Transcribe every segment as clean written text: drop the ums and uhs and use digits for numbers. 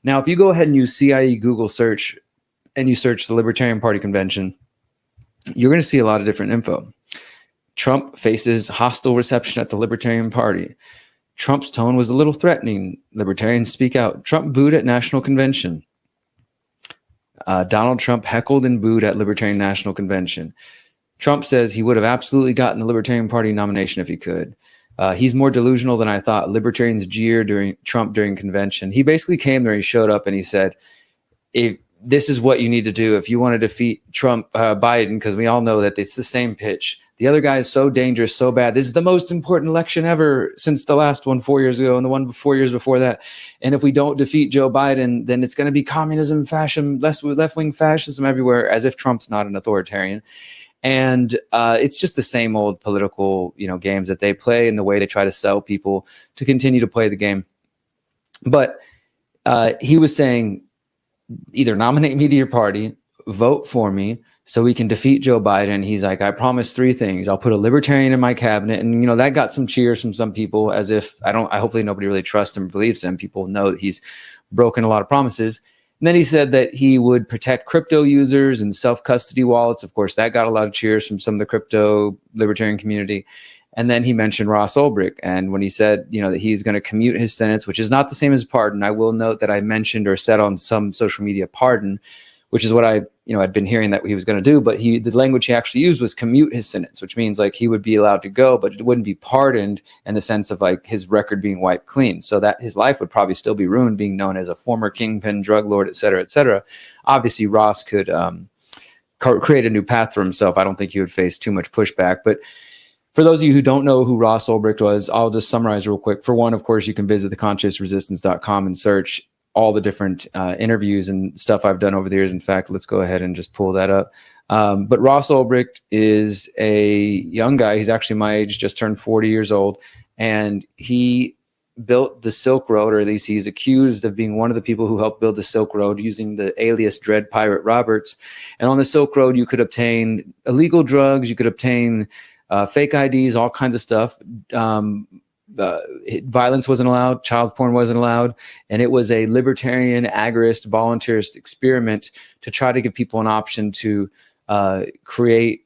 Now, if you go ahead and use CIE Google search and you search the Libertarian Party convention, you're going to see a lot of different info. Trump faces hostile reception at the Libertarian Party. Trump's tone was a little threatening. Libertarians speak out. Trump booed at National Convention. Donald Trump heckled and booed at Libertarian National Convention. Trump says he would have absolutely gotten the Libertarian Party nomination if he could. He's more delusional than I thought. Libertarians jeer during Trump during convention. He basically came there, he showed up and he said, if this is what you need to do if you want to defeat Trump, Biden, because we all know that it's the same pitch. The other guy is so dangerous, so bad. This is the most important election ever since the last one 4 years ago and the one 4 years before that. And if we don't defeat Joe Biden, then it's going to be communism, fascism, left-wing fascism everywhere, as if Trump's not an authoritarian. And it's just the same old political, games that they play and the way they try to sell people to continue to play the game. But he was saying, either nominate me to your party, vote for me, so we can defeat Joe Biden. He's like, I promise 3 things. I'll put a libertarian in my cabinet. And, that got some cheers from some people, as if hopefully nobody really trusts him or believes him. People know that he's broken a lot of promises. And then he said that he would protect crypto users and self-custody wallets. Of course, that got a lot of cheers from some of the crypto libertarian community. And then he mentioned Ross Ulbricht. And when he said, that he's going to commute his sentence, which is not the same as pardon. I will note that I mentioned or said on some social media pardon, which is what I'd been hearing that he was going to do. But the language he actually used was commute his sentence, which means like he would be allowed to go, but it wouldn't be pardoned in the sense of like his record being wiped clean. So that his life would probably still be ruined, being known as a former kingpin, drug lord, et cetera, et cetera. Obviously, Ross could create a new path for himself. I don't think he would face too much pushback. But for those of you who don't know who Ross Ulbricht was, I'll just summarize real quick. For one, of course, you can visit theconsciousresistance.com and search all the different interviews and stuff I've done over the years. In fact, let's go ahead and just pull that up. But Ross Ulbricht is a young guy. He's actually my age, just turned 40 years old. And he built the Silk Road, or at least he's accused of being one of the people who helped build the Silk Road using the alias Dread Pirate Roberts. And on the Silk Road, you could obtain illegal drugs. You could obtain fake IDs, all kinds of stuff. Violence wasn't allowed, child porn wasn't allowed, and it was a libertarian, agorist, volunteerist experiment to try to give people an option to create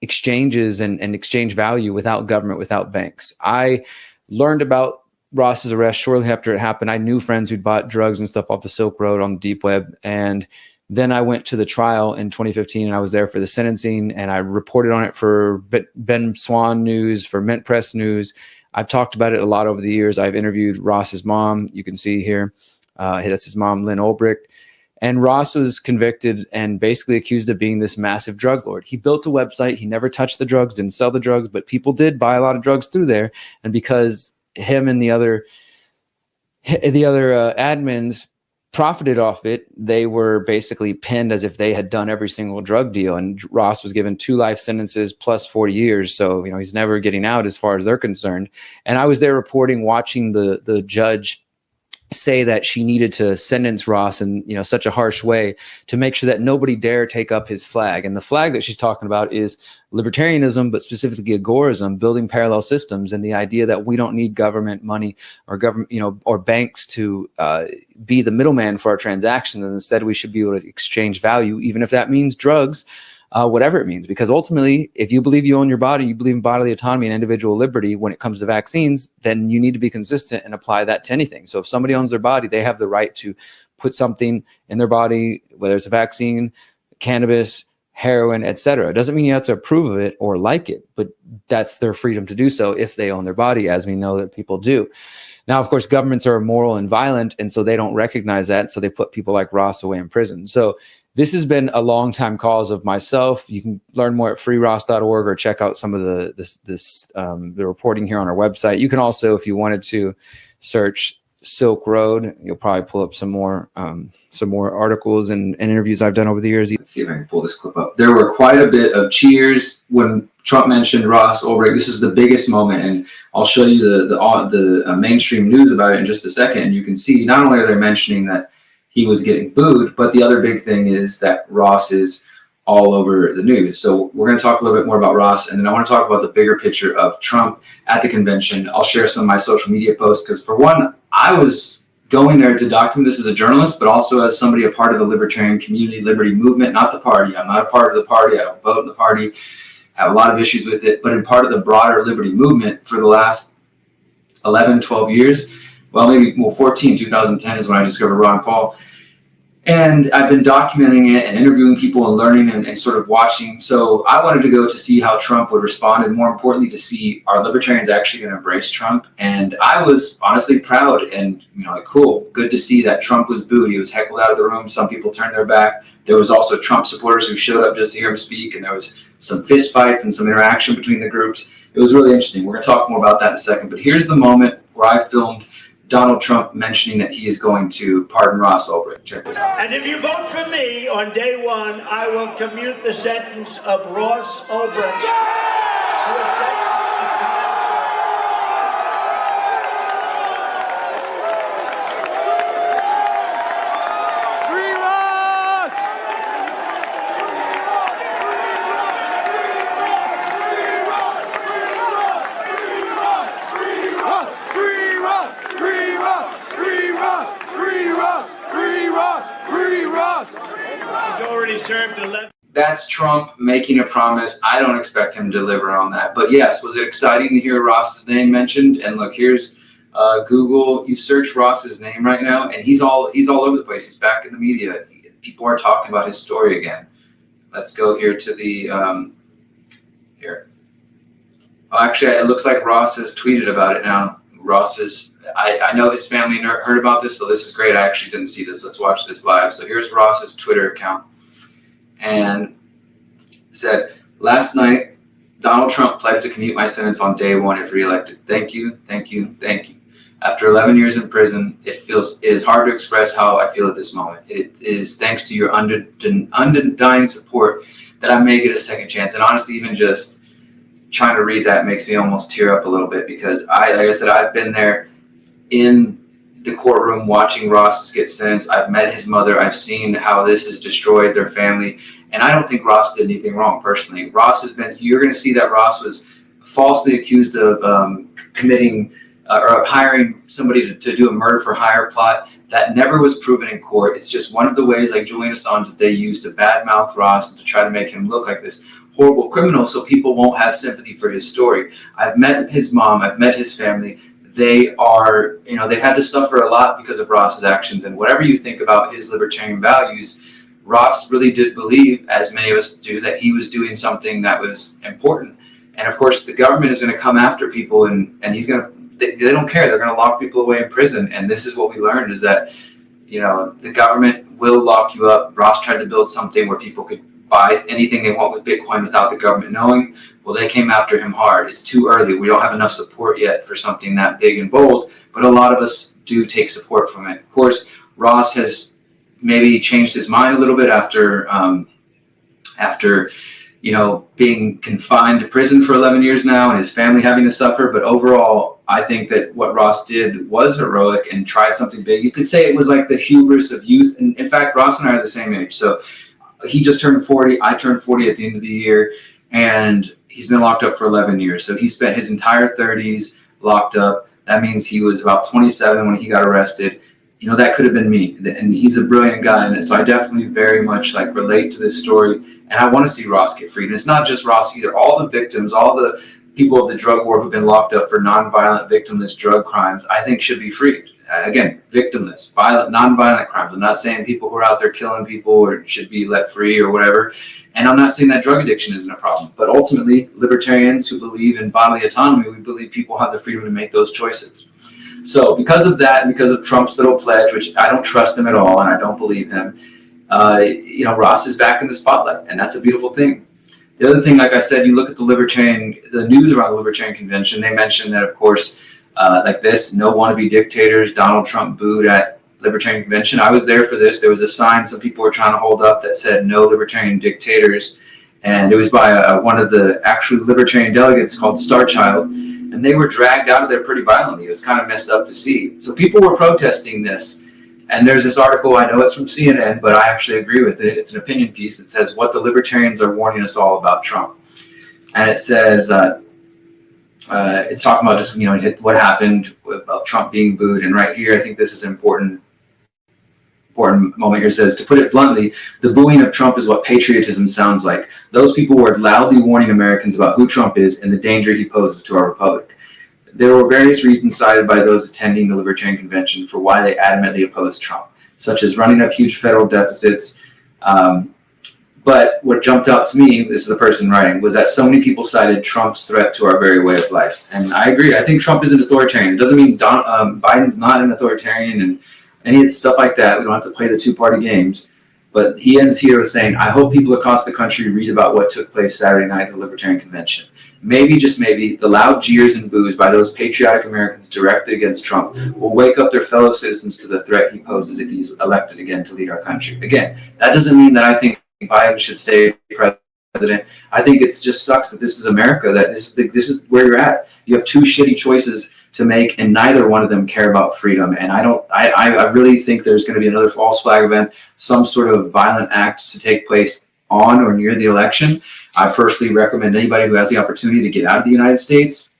exchanges and exchange value without government, without banks. I learned about Ross's arrest shortly after it happened. I knew friends who'd bought drugs and stuff off the Silk Road on the deep web, and then I went to the trial in 2015, and I was there for the sentencing, and I reported on it for Ben Swan News, for Mint Press News. I've talked about it a lot over the years. I've interviewed Ross's mom. You can see here. That's his mom, Lynn Ulbricht. And Ross was convicted and basically accused of being this massive drug lord. He built a website. He never touched the drugs, didn't sell the drugs, but people did buy a lot of drugs through there. And because him and the other admins profited off it, they were basically pinned as if they had done every single drug deal. And Ross was given 2 life sentences plus 40 years. So, he's never getting out as far as they're concerned. And I was there reporting, watching the judge say that she needed to sentence Ross in, such a harsh way to make sure that nobody dare take up his flag. And the flag that she's talking about is libertarianism, but specifically agorism, building parallel systems, and the idea that we don't need government money or government, or banks to be the middleman for our transactions. And instead, we should be able to exchange value, even if that means drugs, whatever it means. Because ultimately, if you believe you own your body, you believe in bodily autonomy and individual liberty when it comes to vaccines, then you need to be consistent and apply that to anything. So if somebody owns their body, they have the right to put something in their body, whether it's a vaccine, cannabis, heroin, etc. It doesn't mean you have to approve of it or like it, but that's their freedom to do so if they own their body, as we know that people do. Now, of course, governments are immoral and violent, and so they don't recognize that. So they put people like Ross away in prison. So this has been a long time cause of myself. You can learn more at freeross.org or check out some of the reporting here on our website. You can also, if you wanted to, search Silk Road. You'll probably pull up some more articles and interviews I've done over the years. Let's see if I can pull this clip up. There were quite a bit of cheers when Trump mentioned Ross Ulbricht. This is the biggest moment, and I'll show you the mainstream news about it in just a second. And you can see not only are they mentioning that he was getting booed, but the other big thing is that Ross is all over the news. So we're going to talk a little bit more about Ross, and then I want to talk about the bigger picture of Trump at the convention. I'll share some of my social media posts because, for one, I was going there to document this as a journalist, but also as somebody a part of the libertarian community, liberty movement, not the party. I'm not a part of the party. I don't vote in the party. I have a lot of issues with it, but in part of the broader liberty movement for the last 11, 12 years. Well, maybe 2010 is when I discovered Ron Paul. And I've been documenting it and interviewing people and learning and sort of watching. So I wanted to go to see how Trump would respond, and more importantly, to see, are libertarians actually going to embrace Trump? And I was honestly proud and, like, cool, good to see that Trump was booed. He was heckled out of the room. Some people turned their back. There was also Trump supporters who showed up just to hear him speak, and there was some fist fights and some interaction between the groups. It was really interesting. We're going to talk more about that in a second. But here's the moment where I filmed Donald Trump mentioning that he is going to pardon Ross Ulbricht. Check this out. And if you vote for me on day one, I will commute the sentence of Ross Ulbricht to a sentence of time. Free Ross! Free Ross! Free Ross! Free Ross! Free Ross! Free Ross! Free Ross! Free Ross! He's already served 11. That's Trump making a promise. I don't expect him to deliver on that. But yes, was it exciting to hear Ross's name mentioned? And look, here's Google. You search Ross's name right now, and he's all over the place. He's back in the media. People are talking about his story again. Let's go here to the here. Oh, actually, it looks like Ross has tweeted about it now. Ross is. I know his family heard about this, so this is great. I actually didn't see this. Let's watch this live. So here's Ross's Twitter account. And said, last night, Donald Trump pledged to commute my sentence on day one if reelected. Thank you, thank you, thank you. After 11 years in prison, it is hard to express how I feel at this moment. It is thanks to your undying support that I may get a second chance. And honestly, even just trying to read that makes me almost tear up a little bit, because like I said, I've been there in the courtroom watching Ross get sentenced. I've met his mother. I've seen how this has destroyed their family. And I don't think Ross did anything wrong personally. You're going to see that Ross was falsely accused of committing or of hiring somebody to do a murder for hire plot. That never was proven in court. It's just one of the ways, like Julian Assange, that they used to badmouth Ross and to try to make him look like this horrible criminal so people won't have sympathy for his story. I've met his mom. I've met his family. They are, they've had to suffer a lot because of Ross's actions. And whatever you think about his libertarian values, Ross really did believe, as many of us do, that he was doing something that was important. And of course, the government is going to come after people, and they don't care. They're going to lock people away in prison. And this is what we learned, is that, the government will lock you up. Ross tried to build something where people could buy anything they want with Bitcoin without the government knowing. Well, they came after him hard. It's too early. We don't have enough support yet for something that big and bold, but a lot of us do take support from it. Of course, Ross has maybe changed his mind a little bit after being confined to prison for 11 years now and his family having to suffer. But overall, I think that what Ross did was heroic and tried something big. You could say it was like the hubris of youth. And in fact, Ross and I are the same age. So he just turned 40. I turned 40 at the end of the year, and he's been locked up for 11 years. So he spent his entire 30s locked up. That means he was about 27 when he got arrested. That could have been me. And he's a brilliant guy. And so I definitely very much relate to this story. And I want to see Ross get freed. And it's not just Ross either. All the victims, all the people of the drug war who've been locked up for nonviolent, victimless drug crimes, I think should be freed. Again, victimless, violent, nonviolent crimes. I'm not saying people who are out there killing people or should be let free or whatever. And I'm not saying that drug addiction isn't a problem. But ultimately, libertarians who believe in bodily autonomy, we believe people have the freedom to make those choices. So because of that, and because of Trump's little pledge, which I don't trust him at all, and I don't believe him, Ross is back in the spotlight, and that's a beautiful thing. The other thing, like I said, you look at the news around the Libertarian Convention, they mentioned that, of course, no wannabe dictators, Donald Trump booed at Libertarian Convention. I was there for this. There was a sign some people were trying to hold up that said no libertarian dictators. And it was by one of the actual libertarian delegates called Starchild. And they were dragged out of there pretty violently. It was kind of messed up to see. So people were protesting this. And there's this article, I know it's from CNN, but I actually agree with it. It's an opinion piece. It says what the libertarians are warning us all about Trump. And it says, it's talking about just, what happened about Trump being booed. And right here, I think this is an important moment here. It says, to put it bluntly, the booing of Trump is what patriotism sounds like. Those people were loudly warning Americans about who Trump is and the danger he poses to our republic. There were various reasons cited by those attending the Libertarian Convention for why they adamantly opposed Trump, such as running up huge federal deficits. But what jumped out to me, this is the person writing, was that so many people cited Trump's threat to our very way of life. And I agree. I think Trump is an authoritarian. It doesn't mean Biden's not an authoritarian and any of the stuff like that. We don't have to play the two-party games. But he ends here with saying, I hope people across the country read about what took place Saturday night at the Libertarian Convention. Maybe, just maybe, the loud jeers and boos by those patriotic Americans directed against Trump will wake up their fellow citizens to the threat he poses if he's elected again to lead our country. Again, that doesn't mean that I think Biden should stay president. I think it just sucks that this is America, that this is where you're at. You have two shitty choices to make, and neither one of them care about freedom. And I really think there's going to be another false flag event, some sort of violent act to take place on or near the election. I personally recommend anybody who has the opportunity to get out of the United States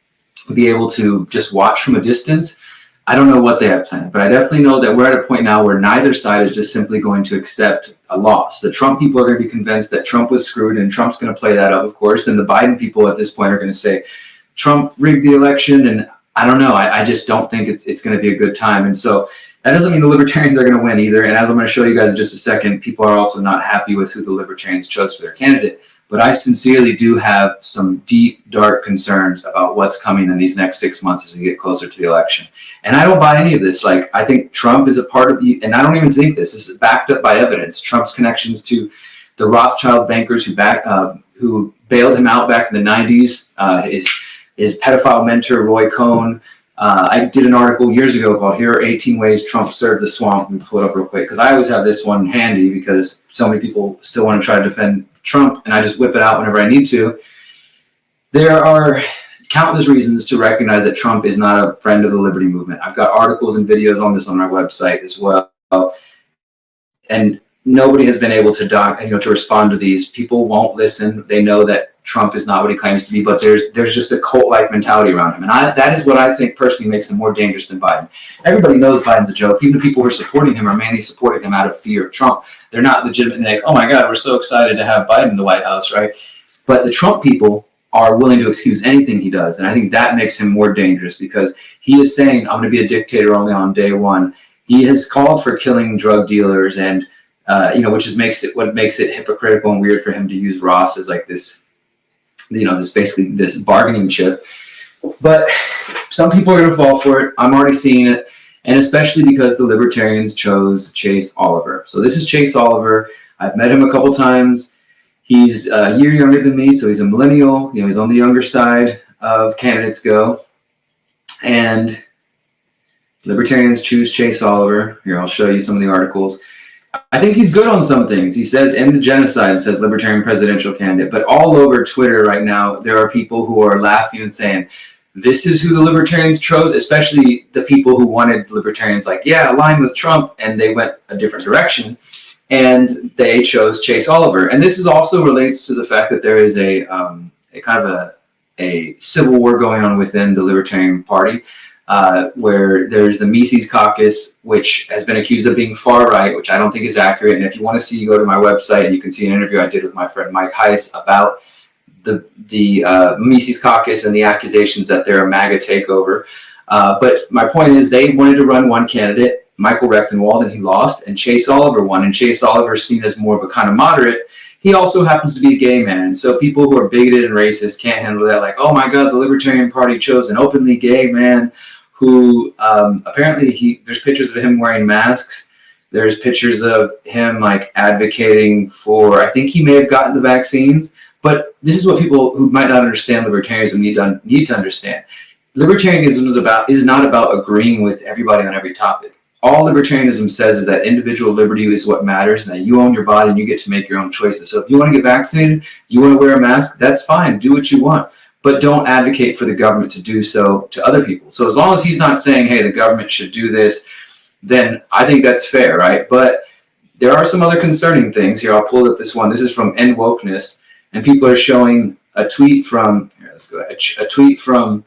be able to just watch from a distance. I don't know what they have planned, but I definitely know that we're at a point now where neither side is just simply going to accept a loss. The Trump people are going to be convinced that Trump was screwed, and Trump's going to play that up, of course. And the Biden people at this point are going to say Trump rigged the election. And I don't know. I just don't think it's going to be a good time. And so that doesn't mean the Libertarians are going to win either. And as I'm going to show you guys in just a second, people are also not happy with who the Libertarians chose for their candidate. But I sincerely do have some deep, dark concerns about what's coming in these next 6 months as we get closer to the election. And I don't buy any of this. Like, I think Trump is a part of, and I don't even think this is backed up by evidence. Trump's connections to the Rothschild bankers who bailed him out back in the 90s, his pedophile mentor, Roy Cohn. I did an article years ago called Here Are 18 Ways Trump Served the Swamp. Let me pull it up real quick, because I always have this one handy because so many people still want to try to defend Trump, and I just whip it out whenever I need to. There are countless reasons to recognize that Trump is not a friend of the liberty movement. I've got articles and videos on this on my website as well. And nobody has been able to respond to these. People won't listen. They know that Trump is not what he claims to be, but there's just a cult-like mentality around him. And that is what I think personally makes him more dangerous than Biden. Everybody knows Biden's a joke. Even the people who are supporting him are mainly supporting him out of fear of Trump. They're not legitimately like, oh my God, we're so excited to have Biden in the White House, right? But the Trump people are willing to excuse anything he does. And I think that makes him more dangerous, because he is saying, I'm going to be a dictator only on day one. He has called for killing drug dealers, and which makes it hypocritical and weird for him to use Ross as like this, this bargaining chip. But some people are going to fall for it. I'm already seeing it, and especially because the Libertarians chose Chase Oliver. So this is Chase Oliver. I've met him a couple times. He's a year younger than me, so he's a millennial. He's on the younger side of candidates go. And Libertarians choose Chase Oliver. Here, I'll show you some of the articles. I think he's good on some things. He says end the genocide, says Libertarian presidential candidate. But all over Twitter right now, there are people who are laughing and saying, this is who the Libertarians chose, especially the people who wanted Libertarians like, yeah, align with Trump, and they went a different direction. And they chose Chase Oliver. And this is also relates to the fact that there is a kind of a civil war going on within the Libertarian Party, where there's the Mises Caucus, which has been accused of being far right, which I don't think is accurate. And if you want to see, go to my website and you can see an interview I did with my friend Mike Heiss about the Mises Caucus and the accusations that they're a MAGA takeover. But my point is, they wanted to run one candidate, Michael Rechtenwald, and he lost, and Chase Oliver won. And Chase Oliver is seen as more of a kind of moderate. He also happens to be a gay man. And so people who are bigoted and racist can't handle that. Like, oh my God, the Libertarian Party chose an openly gay man who apparently there's pictures of him wearing masks. There's pictures of him like advocating for, I think he may have gotten the vaccines. But this is what people who might not understand libertarianism need to understand. Libertarianism is not about agreeing with everybody on every topic. All libertarianism says is that individual liberty is what matters, and that you own your body and you get to make your own choices. So if you want to get vaccinated, you want to wear a mask, that's fine. Do what you want. But don't advocate for the government to do so to other people. So as long as he's not saying, hey, the government should do this, then I think that's fair, right? But there are some other concerning things. Here, I'll pull up this one. This is from End Wokeness, and people are showing a tweet from, here, let's go ahead, a tweet from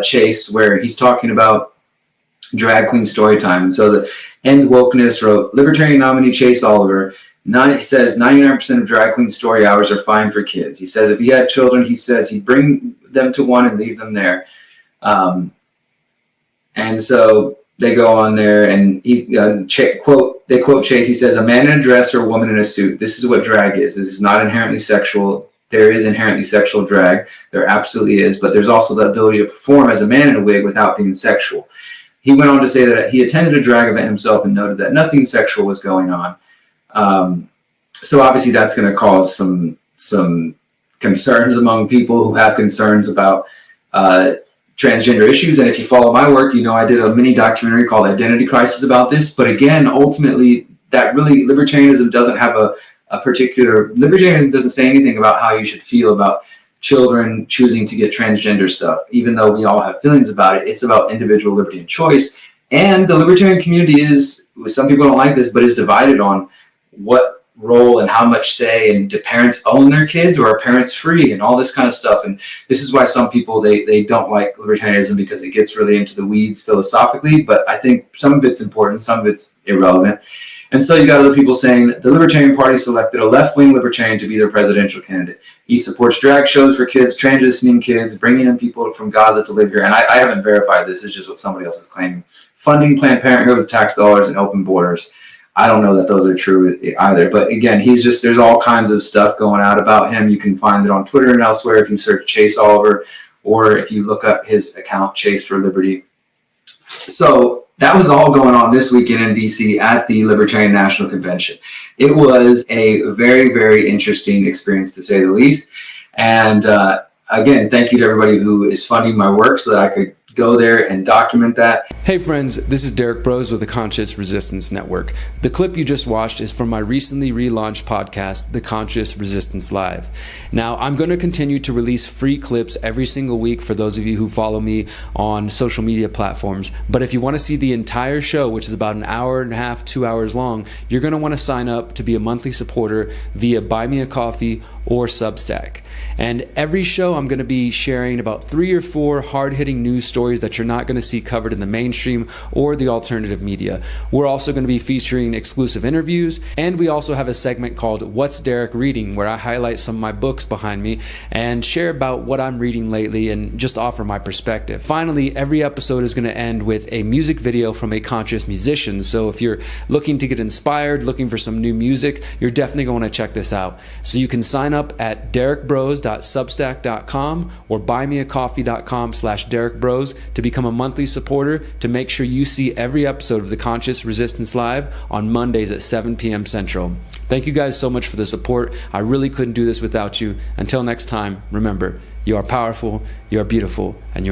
Chase, where he's talking about drag queen story time. And so the End Wokeness wrote, Libertarian nominee Chase Oliver says 99% of drag queen story hours are fine for kids. He says if he had children, he says he'd bring them to one and leave them there. And so they go on there and they quote Chase. He says, a man in a dress or a woman in a suit. This is what drag is. This is not inherently sexual. There is inherently sexual drag. There absolutely is. But there's also the ability to perform as a man in a wig without being sexual. He went on to say that he attended a drag event himself and noted that nothing sexual was going on. So obviously that's going to cause some concerns among people who have concerns about transgender issues. And if you follow my work, you know I did a mini documentary called Identity Crisis about this. But again, ultimately, that really libertarianism doesn't have a particular, libertarianism doesn't say anything about how you should feel about children choosing to get transgender stuff. Even though we all have feelings about it, it's about individual liberty and choice. And the libertarian community is, some people don't like this, but is divided on what role and how much say, and do parents own their kids or are parents free, and all this kind of stuff. And this is why some people, they don't like libertarianism, because it gets really into the weeds philosophically. But I think some of it's important, some of it's irrelevant. And so you got other people saying that the Libertarian Party selected a left-wing libertarian to be their presidential candidate. He supports drag shows for kids, transitioning kids, bringing in people from Gaza to live here. And I haven't verified this. It's just what somebody else is claiming. Funding Planned Parenthood with tax dollars and open borders. I don't know that those are true either. But again, there's all kinds of stuff going out about him. You can find it on Twitter and elsewhere if you search Chase Oliver, or if you look up his account, Chase for Liberty. So that was all going on this weekend in D.C. at the Libertarian National Convention. It was a very, very interesting experience, to say the least. And again, thank you to everybody who is funding my work so that I could go there and document that. Hey friends, this is Derrick Broze with the Conscious Resistance Network. The clip you just watched is from my recently relaunched podcast, The Conscious Resistance Live. Now, I'm going to continue to release free clips every single week for those of you who follow me on social media platforms. But if you want to see the entire show, which is about an hour and a half, 2 hours long, you're going to want to sign up to be a monthly supporter via Buy Me a Coffee or Substack. And every show I'm going to be sharing about 3 or 4 hard-hitting news stories that you're not going to see covered in the mainstream or the alternative media. We're also going to be featuring exclusive interviews, and we also have a segment called What's Derrick Reading, where I highlight some of my books behind me and share about what I'm reading lately and just offer my perspective. Finally, every episode is going to end with a music video from a conscious musician. So if you're looking to get inspired, looking for some new music, you're definitely going to check this out. So you can sign up at derrickbroze.substack.com or buymeacoffee.com/derrickbroze to become a monthly supporter, to make sure you see every episode of The Conscious Resistance Live on Mondays at 7 p.m. Central. Thank you guys so much for the support. I really couldn't do this without you. Until next time, remember, you are powerful, you are beautiful, and you are